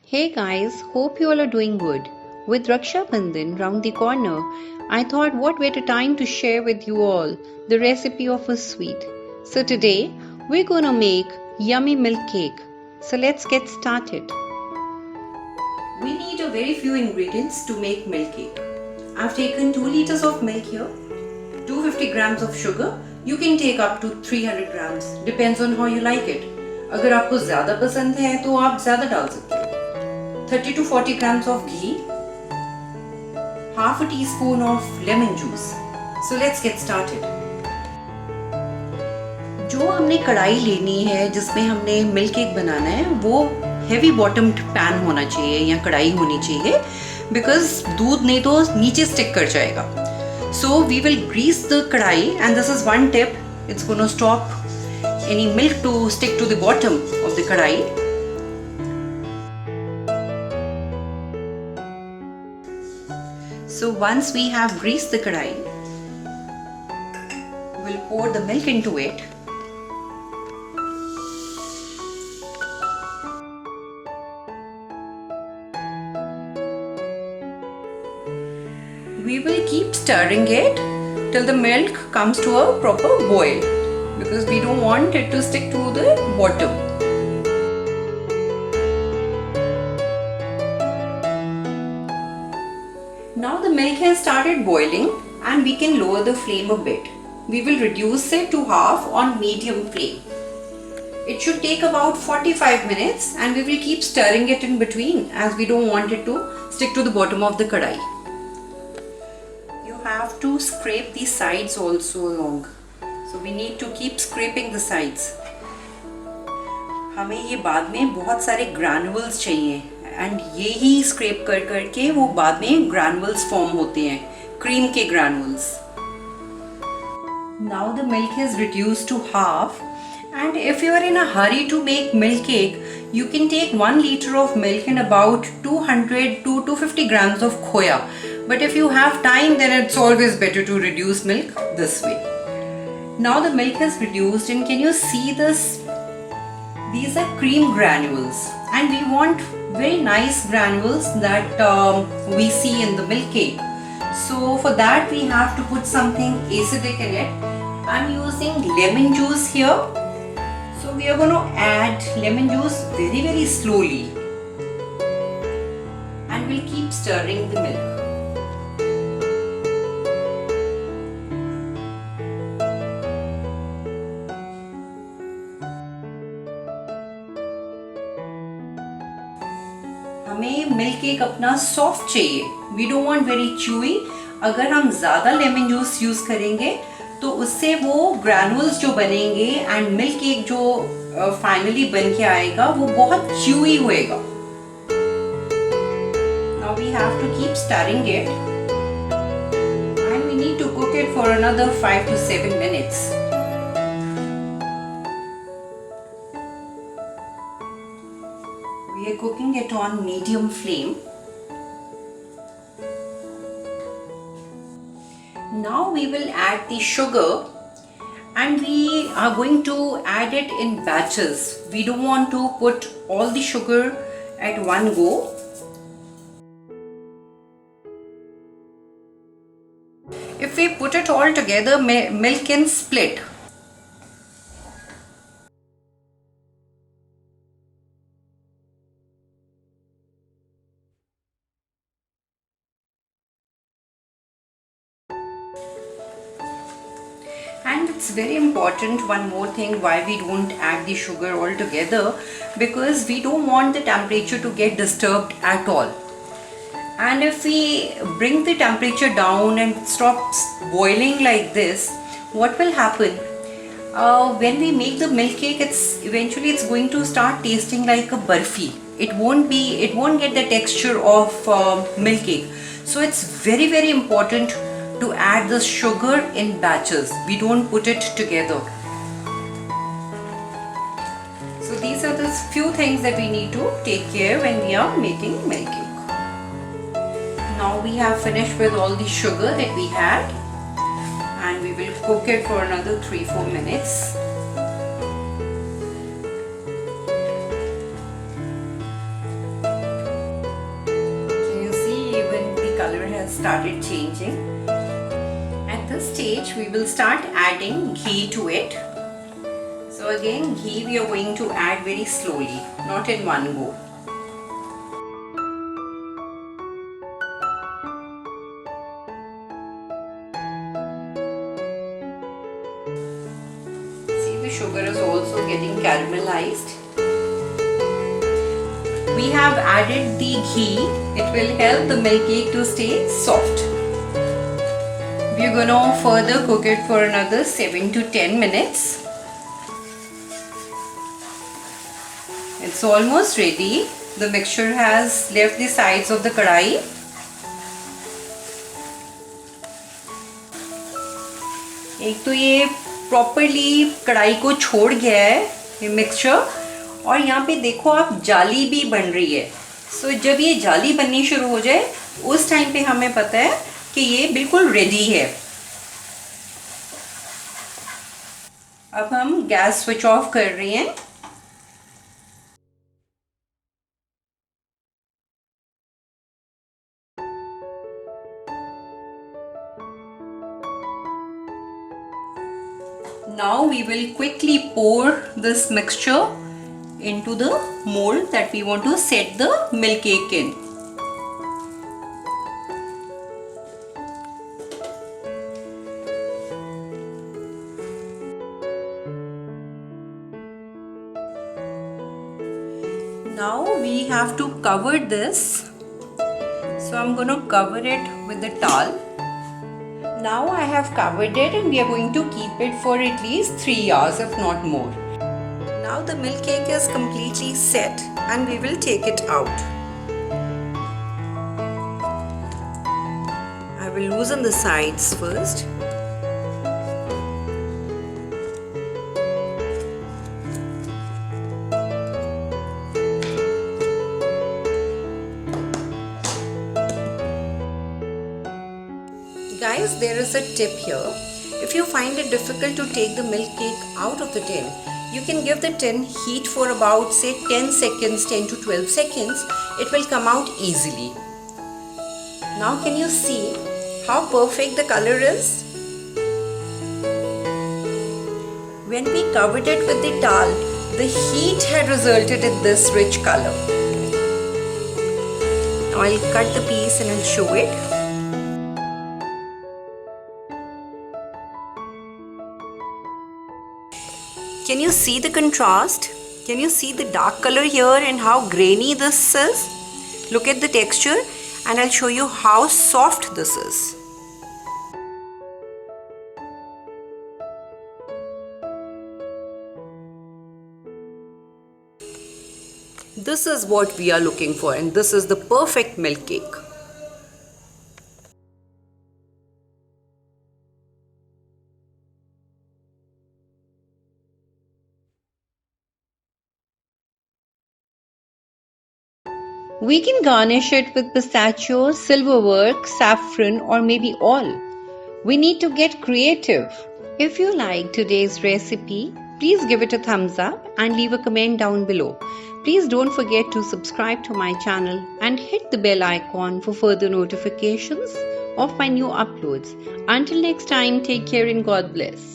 Hey guys, hope you all are doing good. With Raksha Bandhan round the corner, I thought what better time to share with you all the recipe of a sweet. So today we're gonna make yummy milk cake. So let's get started. We need a very few ingredients to make milk cake. I've taken 2 liters of milk here, 250 grams of sugar. You can take up to 300 grams, depends on how you like it. अगर आपको ज़्यादा पसंद है तो आप ज़्यादा डाल सकते हो। 30 to 40 grams of ghee, half a teaspoon of lemon juice. So let's get started. जो हमने कढ़ाई लेनी है जिसमें हमने मिल्क केक बनाना है वो हेवी बॉटम्ड पैन होना चाहिए या कढ़ाई होनी चाहिए बिकॉज दूध नहीं तो नीचे स्टिक कर जाएगा. So we will grease the कढ़ाई and this is one tip. It's going to stop any milk to stick to the bottom of the कढ़ाई. So once we have greased the kadai, we'll pour the milk into it. We will keep stirring it till the milk comes to a proper boil because we don't want it to stick to the bottom. Now the milk has started boiling and we can lower the flame a bit. We will reduce it to half on medium flame. It should take about 45 minutes and we will keep stirring it in between as we don't want it to stick to the bottom of the kadai. You have to scrape the sides also along. So we need to keep scraping the sides. हमें ये बाद में बहुत सारे granules चाहिए and ये ही scrap कर करके वो बाद में ग्रैनुअल्स फॉर्म होते हैं, क्रीम के granules. Now the milk is reduced to half and if you are in a hurry to make milk cake you can take 1 liter of milk and about 200 to 250 grams of khoya. But if you have time then it's always better to reduce milk this way. Now the milk is reduced and can you see this? These are cream granules and we want very nice granules that we see in the milk cake. So for that we have to put something acidic in it. I'm using lemon juice here. So we are going to add lemon juice very slowly and we'll keep stirring the milk. हमें milk cake अपना soft चाहिए. We don't want very chewy. अगर हम ज़्यादा lemon juice use करेंगे तो उससे वो ग्रैनुल्स जो बनेंगे एंड मिल्क केक जो फाइनली बन के आएगा वो बहुत च्यूई होएगा. Now we have to keep stirring it and we need to cook it for another 5 to 7 minutes. We are cooking it on medium flame. Now we will add the sugar and we are going to add it in batches. We don't want to put all the sugar at one go. If we put it all together, milk can split. And it's very important, one more thing, why we don't add the sugar all together, because we don't want the temperature to get disturbed at all. And if we bring the temperature down and stops boiling like this, what will happen? When we make the milk cake, it's going to start tasting like a barfi. It won't get the texture of milk cake. So it's very important to add the sugar in batches. We don't put it together. So these are the few things that we need to take care when we are making milk cake. Now we have finished with all the sugar that we had and we will cook it for another 3-4 minutes. started changing. At this stage, we will start adding ghee to it. So again, ghee we are going to add very slowly, not in one go. See, the sugar is also getting caramelized. We have added the ghee. It will help the milk cake to stay soft. We are going to further cook it for another 7 to 10 minutes. It's almost ready. The mixture has left the sides of the kadai. एक तो ये properly कढ़ाई को छोड़ गया है ये mixture, और यहाँ पे देखो आप जाली भी बन रही है. सो जब ये जाली बननी शुरू हो जाए उस टाइम पे हमें पता है कि ये बिल्कुल रेडी है. अब हम गैस स्विच ऑफ कर रहे हैं. Now we will quickly pour this mixture into the mold that we want to set the milk cake in. Now we have to cover this. So I'm going to cover it with the towel. Now I have covered it and we are going to keep it for at least 3 hours, if not more. Now the milk cake is completely set and we will take it out. I will loosen the sides first. Guys, there is a tip here. If you find it difficult to take the milk cake out of the tin, you can give the tin heat for about say 10 seconds, 10 to 12 seconds. It will come out easily. Now can you see how perfect the color is? When we covered it with the towel, the heat had resulted in this rich color. Now I'll cut the piece and I'll show it. Can you see the contrast? Can you see the dark color here and how grainy this is? Look at the texture and I'll show you how soft this is. This is what we are looking for, and this is the perfect milk cake. We can garnish it with pistachio, silverwork, saffron, or maybe all. We need to get creative. If you like today's recipe, please give it a thumbs up and leave a comment down below. Please don't forget to subscribe to my channel and hit the bell icon for further notifications of my new uploads. Until next time, take care and God bless.